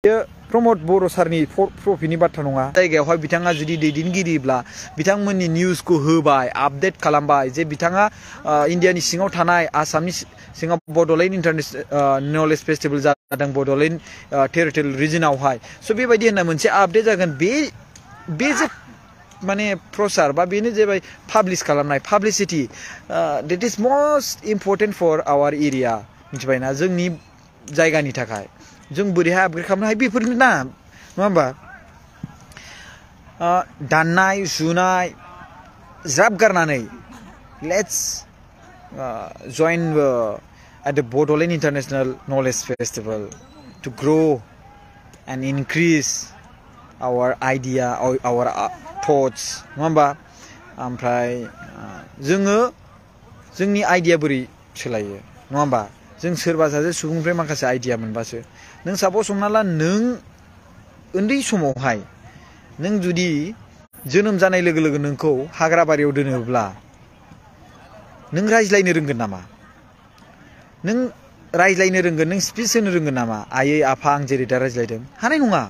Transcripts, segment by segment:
प्रमोद बोरो सारनि प्रफिटनि बाथ्रा नङा जायगायावहाय बिथाङा जुदि दैदेनगिरिब्ला बिथांमोननि निउसखौ होबाय आपडेट खालामबाय जे बिथाङा इन्डियानि सिङाव थानाय आसामनि सिङाव बड'लेण्ड इन्टारनेशनेल नलेज फेस्टिवल जादों बड'लेण्ड टेरिटरियेल रिजनावहाय स' बेबायदि होनना मोनसे आपडेट जागोन बे जे माने प्रसार बा बेनो जाबाय पाब्लिश खालामनाय publicity that is must important for our area मिथिबायना जोंनि जायगानि थाखाय जों बोरैहाय आपग्रेड खालामनो हायो बेफोरनो ना नङा होमबा दाननाय सुनाय ज्राब गारनानै let's join at the Bodoland International Knowledge Festival to grow and increase our idea our thoughts नङा होमबा ओमफ्राय जोङो जोंनि आइडिया बोरै सोलायो नङा होमबा जों सोरबा सासे सुबुंनिफ्राय माखासे आइडिया मोनबासो नों सापस हमना ला नों उन्दै समावहाय नों जुदि जोनोम जानाय लोगो लोगो नोंखौ हाग्राबारियाव दोनोब्ला नों रायज्लायनो रोंगोन नामा नों रायज्लायनो रोंगोन नों स्पिच होनो रोंगोन नामा आयै आफा आं जेरै दा रायज्लायदों हानाय नङा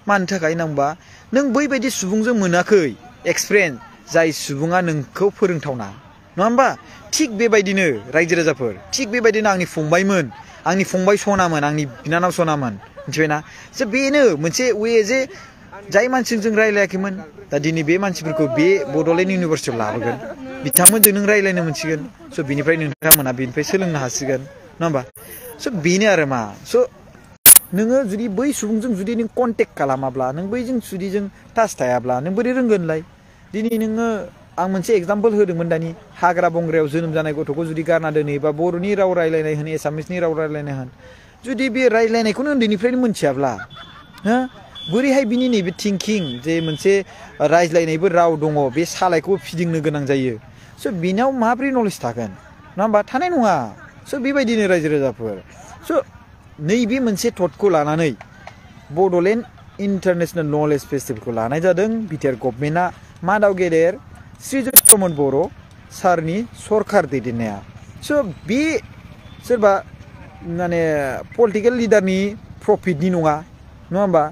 मानि थाखाय होनबा नों बैबायदि सुबुंजों मोनाखै एक्सपिरियेन्स जाय सुबुङा नोंखौ फोरोंथावना नङा होमबा थिग बेबायदिनो रायजो राजाफोर थिग बेबायदिनो आंनि फंबायमोन आंनि फंबाय सनामोन आंनि बिनानाव सनामोन मिथिबायना जे बेनो मोनसे वे जे जाय मानसिजों जों रायलायाखैमोन दा दिनै बे मानसिफोरखौ बे बड'लेण्ड इउनिभारसिटियाव लाबोगोन बिथांमोनजों नों रायलायनो मोनसिगोन स' बिनिफ्राय नोंथांमोना बिनिफ्राय सोलोंनो हासिगोन नङा होमबा स' बेनो आरो मा स' नोङो जुदि बै सुबुंजों जुदि नों कन्टेक्ट खालामाब्ला नों बैजों जुदि जों टाच थायाब्ला नों बोरै रोंगोनलाय दिनै नोङो आं मोनसे एग्जाम्पल होदोंमोन दानि हाग्रा बंग्रायाव जोनोम जानाय गथ'खौ जुदि गारना दोनहैयोबा बर'नि राव रायलायनाय होन एसामिसनि राव रायलायनाय होन जुदि बे रायलायनायखौनो उन्दैनिफ्रायनो मोनथियाब्ला हो बोरैहाय बिनि नैबे थिंकिं जे मोनसे रायज्लायनायबो राव दङ बे सालायखौबो फिदिंनो गोनां जायो स' बिनाव माब्रै नलेज थागोन नङा होमबा थानाय नङा स' बेबायदिनो रायजो राजाफोर स' नैबे मोनसे थटखौ लानानै बड'लेण्ड इन्टारनेशनेल नलेज फेस्टिभेलखौ लानाय जादों बिटिआर गभर्नमेन्टआ मादाव गेदेर श्रीजुत प्रमोद बर' सारनि सरकार दैदेननाया स' बे सोरबा माने पलिटिकेल लिडारनि प्रफिटनि नङा नङा होमबा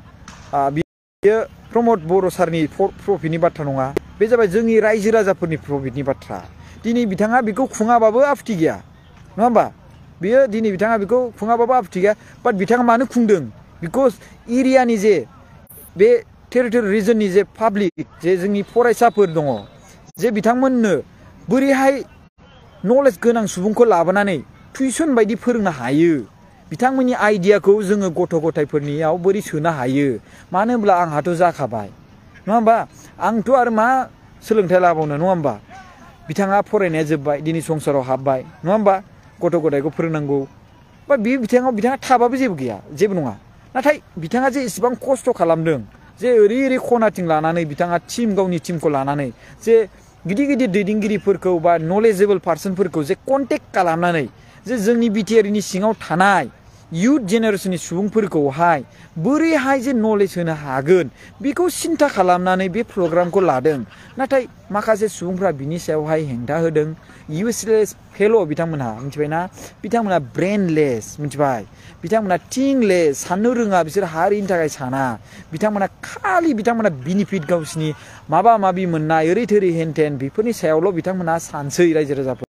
बियो प्रमोद बर' सारनि प्रफिटनि बाथ्रा नङा बे जाबाय जोंनि रायजो राजाफोरनि प्रफिटनि बाथ्रा दिनै बिथाङा बेखौ खुङाबाबो आपत्ति गैया नङा होमबा बियो दिनै बिथाङा बेखौ खुङाबाबो आपत्ति गैया बाट बिथाङा मानो खुंदों बिकज एरियानि जे बे टेरिटरियेल रिजननि जे पाब्लिक जे जोंनि फरायसाफोर दङ जे बिथांमोननो बोरैहाय नलेज गोनां सुबुंखौ लाबोनानै टिउसन बायदि फोरोंनो हायो बिथांमोननि आइडियाखौ जोङो गथ' गथायफोरनियाव बोरै सोनो हायो मानो होनब्ला आंहाथ' जाखाबाय नङा होमबा आंथ' आरो मा सोलोंथाइ लाबावनो नङा होमबा बिथाङा फरायनाया जोब्बाय दिनै संसाराव हाबबाय नङा होमबा गथ' गथायखौ फोरोंनांगौ बा बे बिथाङाव बिथाङा थाबाबो जेबो गैया जेबो नङा नाथाय बिथाङा जे इसेबां खस्थ' खालामदों जे ओरै खनाथिं लानानै बिथाङा गावनि टिमखौ लानानै जे गिदिर गिदिर दैदेनगिरिफोरखौ बा नलेजेबोल पार्सनफोरखौ जे कन्टेक्ट खालामनानै जे जोंनि बिटिआरनि सिङाव थानाय इयुथ जेनेरेसननि सुबुंफोरखौहाय बोरैहाय जे नलेज होनो हागोन बेखौ सिन्था खालामनानै बे प्रग्रामखौ लादों नाथाय माखासे सुबुंफ्रा बिनि सायावहाय हेंथा होदों इउसलेस फेल' बिथांमोनहा मिथिबायना बिथांमोना ब्रेनलेस मिथिबाय बिथांमोना थिंलेस साननो रोङा बिसोर हारिनि थाखाय साना बिथांमोना बेनिफिट गावसिनि माबा माबि मोननाय ओरै थोरै हेन टेन बेफोरनि सायावल' बिथांमोना सानसै रायजो राजाफोर